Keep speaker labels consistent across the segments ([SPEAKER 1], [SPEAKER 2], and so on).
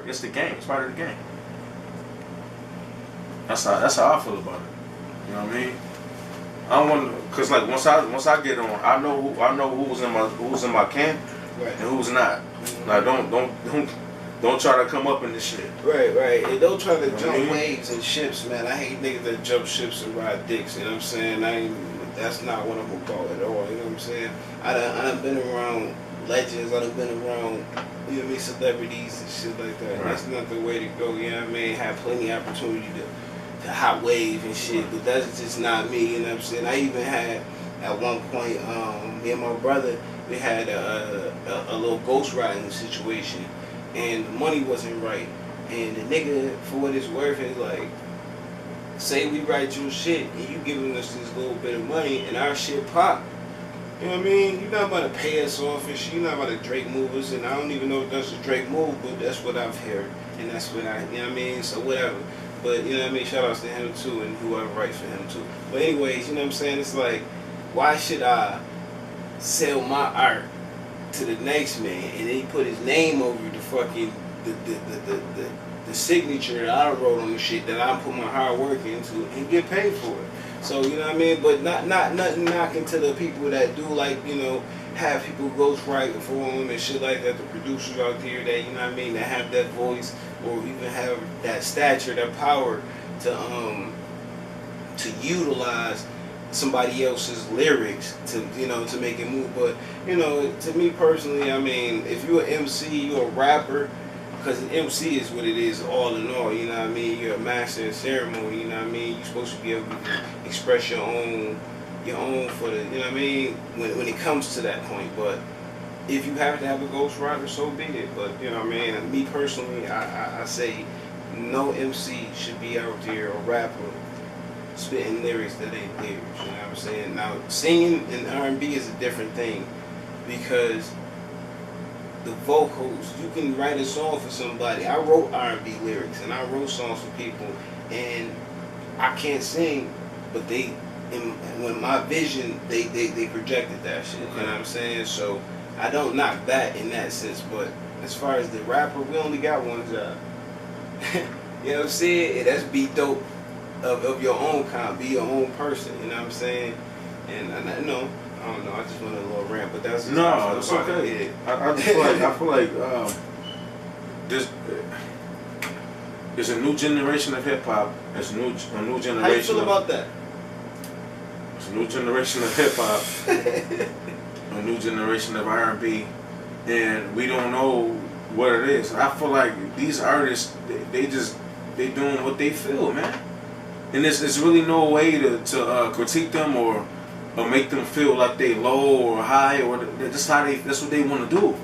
[SPEAKER 1] It's the game. It's part of the game. That's how I feel about it. You know what I mean? I don't want, cause like once I get on, I know who's in my camp,
[SPEAKER 2] right,
[SPEAKER 1] and who's not. Like don't try to come up in this shit.
[SPEAKER 2] Right. And don't try to jump waves and ships, man. I hate niggas that jump ships and ride dicks. You know what I'm saying? That's not what I'm gonna call it at all. You know what I'm saying? I done been around legends. I done been around, you know what I mean, celebrities and shit like that. Right. That's not the way to go. You know what I mean? Have plenty of opportunity to hot wave and shit, but that's just not me. You know what I'm saying? I even had at one point, me and my brother, we had a little ghost riding situation, and the money wasn't right. And the nigga, for what it's worth, is like, say we write your shit and you giving us this little bit of money and our shit pop. You know what I mean? You're not about to pay us off and shit. You're not about to Drake move us, and I don't even know if that's a Drake move, but that's what I've heard, and that's what I, you know what I mean? So whatever. But, you know what I mean, shout outs to him too, and whoever writes for him too. But anyways, you know what I'm saying? It's like, why should I sell my art to the next man and then he put his name over the fucking, the signature that I wrote on the shit that I put my hard work into and get paid for it? So, you know what I mean? But nothing knocking to the people that do, like, you know, have people ghostwriting for them and shit like that, the producers out there that, you know what I mean, that have that voice or even have that stature, that power to utilize somebody else's lyrics to, you know, to make it move. But, you know, to me personally, I mean, if you're an MC, you're a rapper, because an MC is what it is all in all, you know what I mean? You're a master in ceremony, you know what I mean? You're supposed to be able to express your own for the, you know what I mean, when it comes to that point. But if you have to have a ghostwriter, so be it. But, you know what I mean, and me personally, I say no MC should be out there, a rapper, spitting lyrics that ain't lyrics, you know what I'm saying? Now, singing in R&B is a different thing, because the vocals, you can write a song for somebody. I wrote R&B lyrics, and I wrote songs for people, and I can't sing, but when my vision, they projected that shit, you know what I'm saying? So I don't knock that in that sense, but as far as the rapper, we only got one job. You know what I'm saying? And that's be dope of your own kind, be your own person, you know what I'm saying? And I know, I don't know, I just went a little rant, but that's just
[SPEAKER 1] no, it's okay. I feel like there's a new generation of hip hop. There's a new generation.
[SPEAKER 2] How you feel about that?
[SPEAKER 1] There's a new generation of hip hop, a new generation of R&B, and we don't know what it is. I feel like these artists, they doing what they feel, man. And there's really no way to critique them or make them feel like they low or high, or that's what they want to do.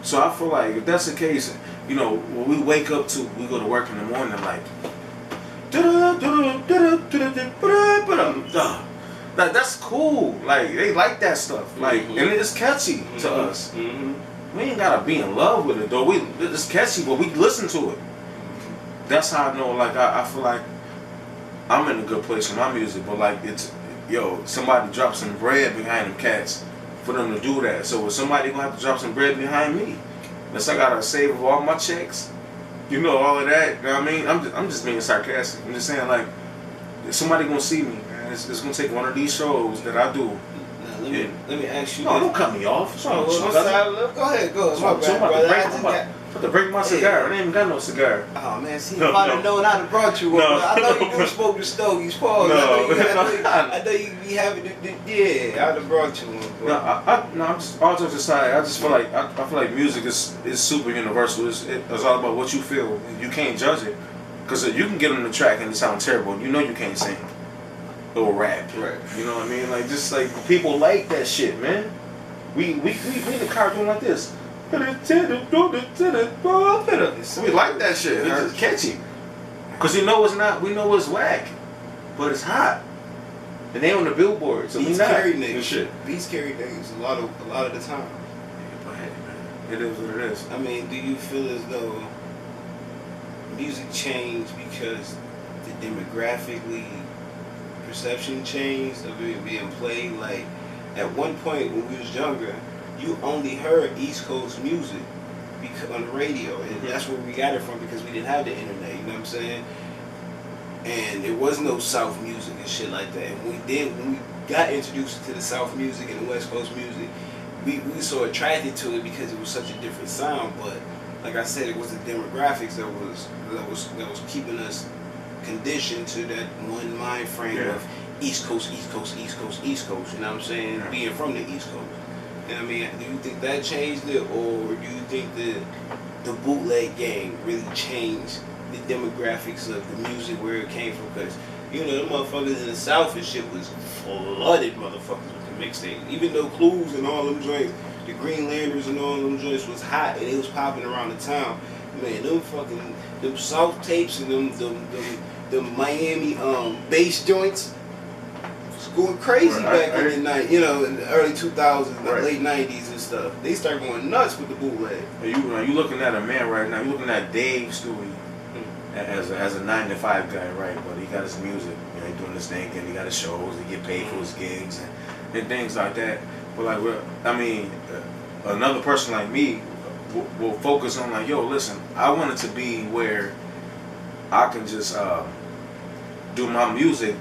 [SPEAKER 1] So I feel like if that's the case, you know, when we wake up we go to work in the morning like that's cool. Like they like that stuff. Like and it's catchy to us. We ain't gotta be in love with it though. It's catchy, but we listen to it. That's how I know. Like I feel like I'm in a good place with my music, but like somebody drop some bread behind them cats for them to do that. So somebody gonna have to drop some bread behind me. Unless I gotta save all my checks, you know, all of that. You know what I mean? I'm just being sarcastic. I'm just saying, like, somebody gonna see me, man. It's gonna take one of these shows that I do.
[SPEAKER 2] Now, let me ask you.
[SPEAKER 1] No, don't cut me off.
[SPEAKER 2] Go ahead.
[SPEAKER 1] I'm about to break my cigar. I ain't even got no cigar.
[SPEAKER 2] Oh man, see, if I'd have known, I'd have brought you one. I know you do smoke the stogies, Paul. I know you be having yeah, I'd have brought you one.
[SPEAKER 1] I'm just all jokes aside. I just feel like I feel like music is super universal. It's all about what you feel. You can't judge it, because you can get on the track and it sound terrible. You know you can't sing or rap.
[SPEAKER 2] Right.
[SPEAKER 1] You know what I mean? Like just like people like that shit, man. We in the car doing like this. We like that shit. It's catchy. Cause we know it's whack, but it's hot. And they on the billboard, so
[SPEAKER 2] beats
[SPEAKER 1] we not
[SPEAKER 2] carry niggas.
[SPEAKER 1] Shit.
[SPEAKER 2] Beats carry niggas a lot of the time.
[SPEAKER 1] Yeah, but hey, man, it is what it is.
[SPEAKER 2] I mean, do you feel as though music changed because the demographically perception changed of it being played? Like at one point when we was younger, you only heard East Coast music. on the radio, and that's where we got it from because we didn't have the internet. You know what I'm saying? And there was no South music and shit like that. And when we got introduced to the South music and the West Coast music, we were so attracted to it because it was such a different sound. But like I said, it was the demographics that was keeping us conditioned to that one mind frame of East Coast, East Coast, East Coast, East Coast. You know what I'm saying? Being from the East Coast. You know what I mean? Do you think that changed it, or do you think that the bootleg game really changed the demographics of the music where it came from? Because you know, the motherfuckers in the South and shit was flooded motherfuckers with the mixtape. Even though Clues and all them joints, the Green Lanterns and all them joints was hot and it was popping around the town. Man, them South tapes and them Miami bass joints was going crazy back in the night. You know, in the early 2000s, the late 90s and stuff. They started going nuts with the bootleg.
[SPEAKER 1] You looking at a man right now. You looking at Dave Stewy. As a 9-to-5 guy, right? But he got his music, you know, he doing his thing, and he got his shows, he get paid for his gigs and things like that. But like, I mean, another person like me will focus on like, yo, listen, I want it to be where I can just do my music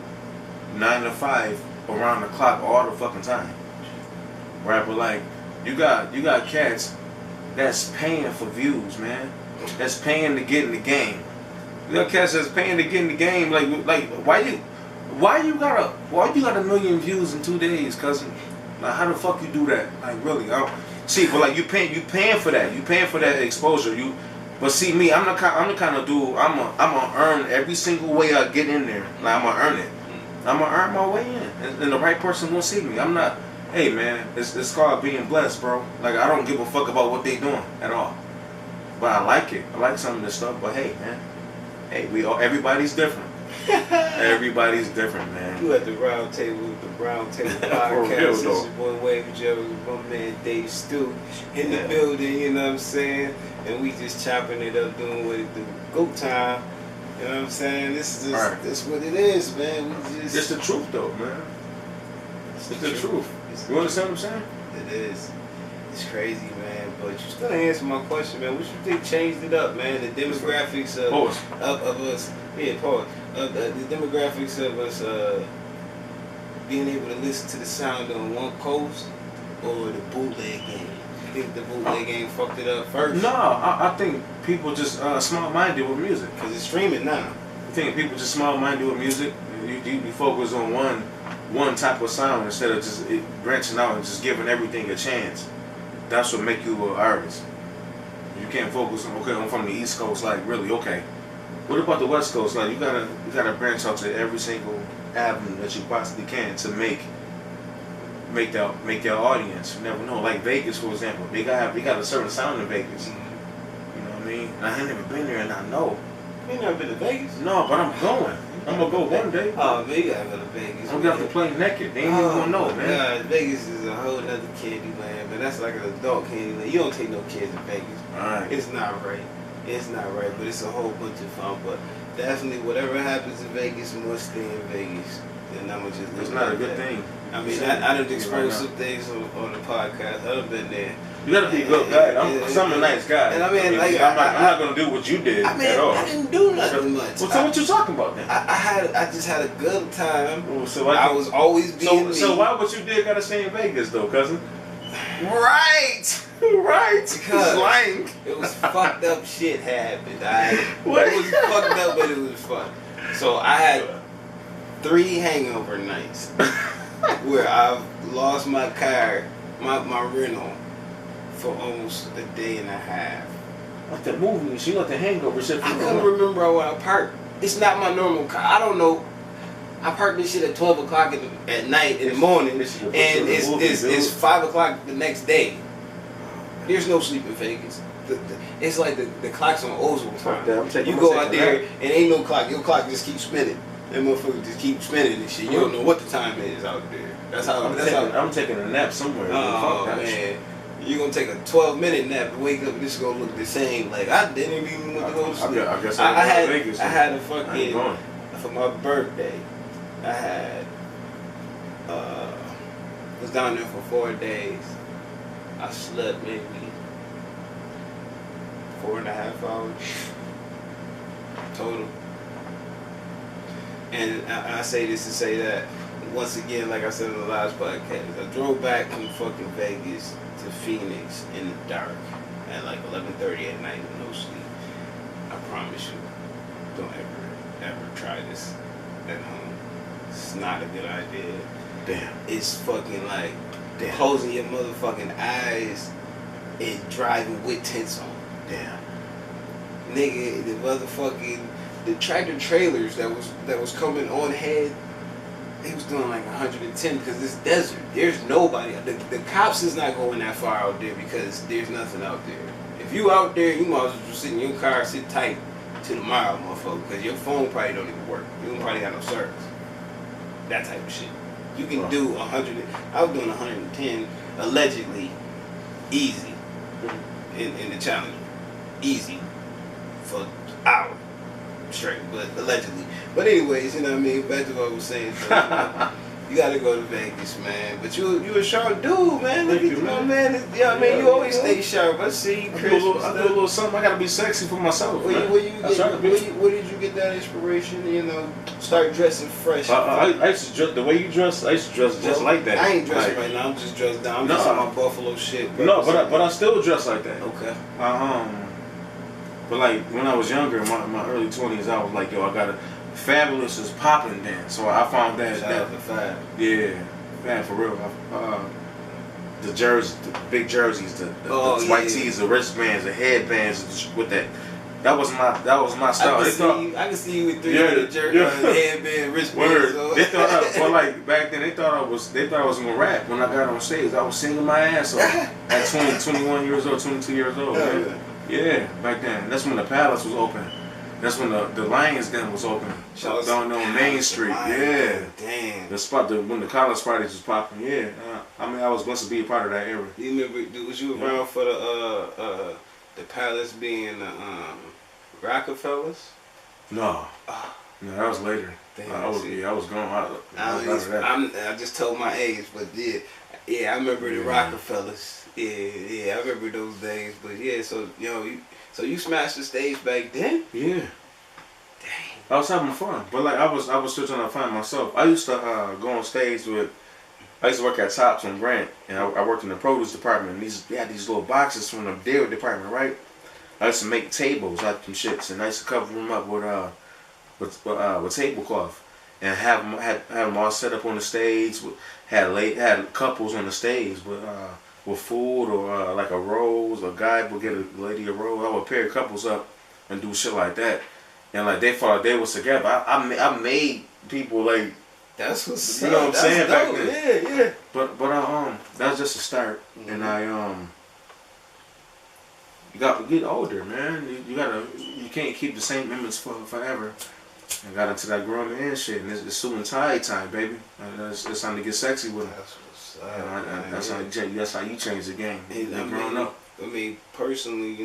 [SPEAKER 1] 9 to 5 around the clock all the fucking time, right? But like, you got cats that's paying for views, man. That's paying to get in the game. You got cats that's paying to get in the game. Like why you got a million views in 2 days, cousin? Like, how the fuck you do that? Like, really? I don't see. But like, you paying for that. You paying for that exposure. But see me, I'm the kind of dude. I'm gonna earn every single way I get in there. Like, I'm gonna earn it. I'm gonna earn my way in, and the right person will see me. I'm not. Hey man, it's called being blessed, bro. Like, I don't give a fuck about what they doing at all. But I like it. I like some of this stuff. But hey, man. Hey, everybody's different. Everybody's different, man.
[SPEAKER 2] You at the round table with the Brown Table Podcast. This is your boy Wave Joe, my man Dave Stewy in the building, you know what I'm saying? And we just chopping it up, doing what it do. Go time. You know what I'm saying? This is just, this what it is, man.
[SPEAKER 1] It's the truth though, man. It's the truth. You understand what I'm saying?
[SPEAKER 2] It is. It's crazy, man, but you still ain't answer my question, man. What you think changed it up, man? The demographics of us, the demographics of us being able to listen to the sound on one coast, or the bootleg game? You think the bootleg game fucked it up first?
[SPEAKER 1] No, I think people just small-minded with music.
[SPEAKER 2] Because it's streaming now.
[SPEAKER 1] I think people just small-minded with music. You focus on one type of sound instead of just branching out and just giving everything a chance. That's what make you an artist. You can't focus on, okay, I'm from the East Coast, like, really, okay. What about the West Coast? Like, you gotta branch out to every single avenue that you possibly can to make your audience. You never know. Like Vegas, for example, they got a certain sound in Vegas. You know what I mean? And I ain't never been there, and I know.
[SPEAKER 2] You ain't never been to Vegas?
[SPEAKER 1] No, but I'm going. I'm gonna go one day.
[SPEAKER 2] Oh man, you gotta go to Vegas.
[SPEAKER 1] I'm gonna have to play naked. They ain't even gonna know, man.
[SPEAKER 2] God, Vegas is a whole nother candy land, man. That's like an adult candy land. You don't take no kids to Vegas.
[SPEAKER 1] Alright.
[SPEAKER 2] It's not right. It's not right, but it's a whole bunch of fun. But definitely, whatever happens in Vegas must stay in Vegas. And I'm gonna just.
[SPEAKER 1] It's not a good thing.
[SPEAKER 2] I mean, I done exposed some things on the podcast. I done been there.
[SPEAKER 1] You gotta be a good guy. I'm a nice guy.
[SPEAKER 2] And I mean, like,
[SPEAKER 1] I'm not gonna do what you did at all.
[SPEAKER 2] I didn't do nothing much.
[SPEAKER 1] Well, so what you talking about then?
[SPEAKER 2] I just had a good time.
[SPEAKER 1] Well, so
[SPEAKER 2] I was always being me.
[SPEAKER 1] So why what you did gotta stay in Vegas though, cousin?
[SPEAKER 2] Right.
[SPEAKER 1] Because
[SPEAKER 2] it was fucked up shit happened. It was fucked up, but it was fun. So I had 3 hangover nights where I've lost my car, my rental, for almost a day and a half.
[SPEAKER 1] Like the movie, she got the hangover shit.
[SPEAKER 2] I couldn't remember where I parked. It's not my normal car. I don't know. I parked this shit at 12 o'clock at night in the morning, and it's 5 o'clock the next day. There's no sleep in Vegas. It's like the clock's on Oswald time. You go out there and ain't no clock. Your clock just keeps spinning. That motherfucker just keep spinning and shit. You don't know what the time is out there.
[SPEAKER 1] I'm taking a nap somewhere.
[SPEAKER 2] Oh man. You're gonna take a 12-minute nap and wake up and this is gonna look the same. Like, I didn't even want to go to sleep.
[SPEAKER 1] I guess
[SPEAKER 2] I
[SPEAKER 1] Vegas.
[SPEAKER 2] I had a fucking, for my birthday, I had, was down there for 4 days. I slept maybe 4.5 hours total. And I say this to say that, once again, like I said in the last podcast, I drove back from fucking Vegas to Phoenix in the dark at like 11:30 at night with no sleep. I promise you, don't ever try this at home. It's not a good idea.
[SPEAKER 1] Damn.
[SPEAKER 2] It's fucking like closing your motherfucking eyes and driving with tents on.
[SPEAKER 1] Damn.
[SPEAKER 2] Nigga, the tractor trailers that was coming on head, they was doing like 110 because it's desert. There's nobody. The cops is not going that far out there because there's nothing out there. If you out there, you might as well just sit in your car, sit tight to the mile, motherfucker, because your phone probably don't even work. You don't probably got no service. That type of shit. You can do 100. I was doing 110 allegedly, easy in the challenge, easy for hours straight, but allegedly. But anyways, you know what I mean. Back to what I was saying. So, you gotta go to Vegas, man. But you a sharp dude, man. Look at you, man. You know what I mean? You always stay sharp. I see you, Chris.
[SPEAKER 1] I do a little something. I gotta be sexy for myself.
[SPEAKER 2] Where did you get that inspiration? You know, start dressing fresh.
[SPEAKER 1] I used to dress the way you dress. I used to dress just like that.
[SPEAKER 2] I ain't dressing right now. I'm just dressed down. I'm just on my Buffalo shit.
[SPEAKER 1] No, but I still dress like that.
[SPEAKER 2] Okay.
[SPEAKER 1] But like when I was younger, in my early 20s, I was like, yo, I gotta. Fabulous is popping then, so I found that.
[SPEAKER 2] Shout out to Fab.
[SPEAKER 1] Yeah, man, for real. The jerseys, the big jerseys, the white tees, the wristbands, the headbands with that. That was my style.
[SPEAKER 2] I can see you with 300 headband, wristbands.
[SPEAKER 1] Word. They thought, well, like back then, they thought I was gonna rap. When I got on stage, I was singing my ass off at 20, 21 years old, 22 years old. Man. Yeah, back then. That's when the Palace was open. That's when the Lions Den was open. Down on Main Street. Yeah.
[SPEAKER 2] Damn.
[SPEAKER 1] The spot when the college parties was popping. Yeah. I mean, I was blessed to be a part of that era.
[SPEAKER 2] You remember? Was you around for the Palace being Rockefellers?
[SPEAKER 1] No. No, that was later. Damn, I was gone.
[SPEAKER 2] I just told my age, but yeah, I remember the Rockefellers. Yeah, I remember those days. But yeah, so So you smashed the stage back then?
[SPEAKER 1] Yeah.
[SPEAKER 2] Dang.
[SPEAKER 1] I was having fun, but like I was still trying to find myself. I used to go on stage I used to work at Tops on Grant, and I worked in the produce department. And they had these little boxes from the dairy department, right? I used to make tables out of them shits, and I used to cover them up with tablecloth, and have them all set up on the stage. Had couples on the stage, with food or like a rose, a guy would get a lady a rose. I would pair couples up and do shit like that, and like they thought they was together. I made people like
[SPEAKER 2] that's what's
[SPEAKER 1] you know what I'm saying
[SPEAKER 2] dope.
[SPEAKER 1] Back then.
[SPEAKER 2] Yeah.
[SPEAKER 1] But that was just a start, and you got to get older, man. You can't keep the same image forever. I got into that grown man shit, and it's suit and tie time, baby. It's time to get sexy with it. That's how you change the game. Growing up.
[SPEAKER 2] I mean, personally,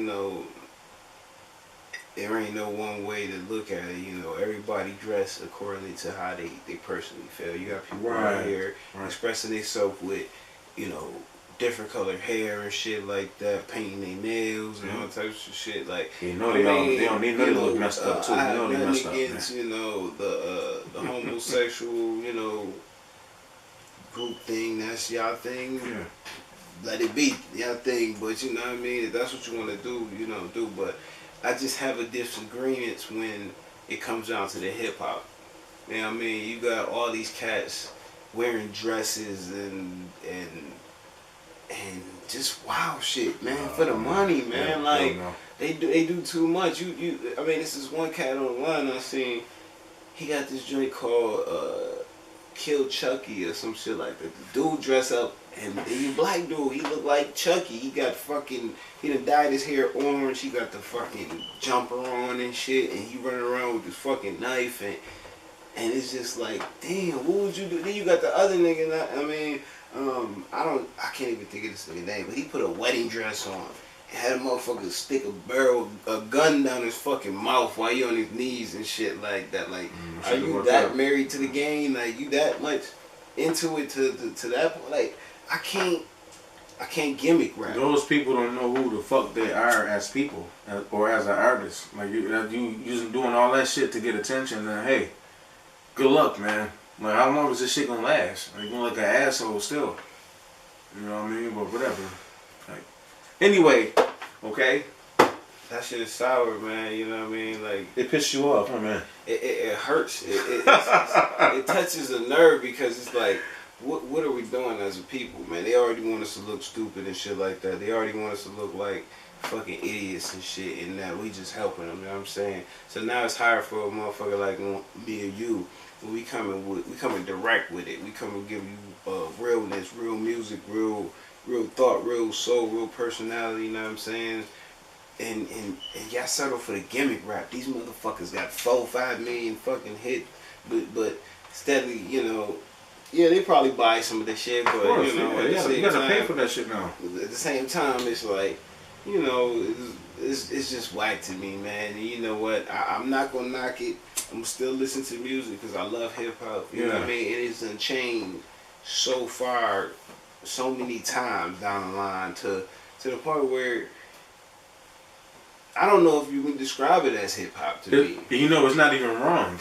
[SPEAKER 2] there ain't no one way to look at it. Everybody dress accordingly to how they personally feel. You got people out here expressing themselves with, different colored hair and shit like that, painting their nails and all types of shit. Like,
[SPEAKER 1] they don't need to look messed up too.
[SPEAKER 2] I have nothing against, the homosexual, group thing. That's y'all thing.
[SPEAKER 1] Yeah.
[SPEAKER 2] Let it be y'all thing. But you know what I mean. If that's what you want to do, do. But I just have a disagreement when it comes down to the hip hop. You know what I mean? You got all these cats wearing dresses and just wild shit, man, for the money, man. They do too much. I mean, this is one cat online I seen. He got this joint called Kill Chucky or some shit like that. The dude dress up and he a black dude. He look like Chucky. He got he done dyed his hair orange. He got the fucking jumper on and shit, and he running around with this fucking knife and it's just like, damn, what would you do? Then you got the other nigga. I mean, I can't even think of this nigga name, but he put a wedding dress on. Had a motherfucker stick a gun down his fucking mouth while you on his knees and shit like that. Like, are you that married to the game? Like, you that much into it to that point? Like, I can't I can't gimmick rap.
[SPEAKER 1] Those people don't know who the fuck they are as people or as an artist. Like you just doing all that shit to get attention. And hey, good luck, man. Like how long is this shit gonna last? Like, you gonna look like an asshole still. You know what I mean? But whatever. Like anyway, okay.
[SPEAKER 2] That shit is sour, man. You know what I mean? Like
[SPEAKER 1] it pissed you off, huh, man?
[SPEAKER 2] It hurts. It touches a nerve because it's like. What are we doing as a people, man? They already want us to look stupid and shit like that. They already want us to look like fucking idiots and shit, and that we just helping them. You know what I'm saying? So now it's hard for a motherfucker like me or you. We coming direct with it. We come and give you realness, real music, real thought, real soul, real personality. You know what I'm saying? And y'all settle for the gimmick rap. These motherfuckers got 4-5 million fucking hits, but steadily, you know. Yeah, they probably buy some of that shit, but
[SPEAKER 1] course,
[SPEAKER 2] you know,
[SPEAKER 1] you gotta pay for that shit now.
[SPEAKER 2] At the same time, it's like, you know, it's just whack to me, man. And you know what? I'm not gonna knock it. I'm still listening to music because I love hip hop. You know what I mean? It is unchained so far, so many times down the line to the point where I don't know if you can describe it as hip hop to me.
[SPEAKER 1] You know, it's not even wrong.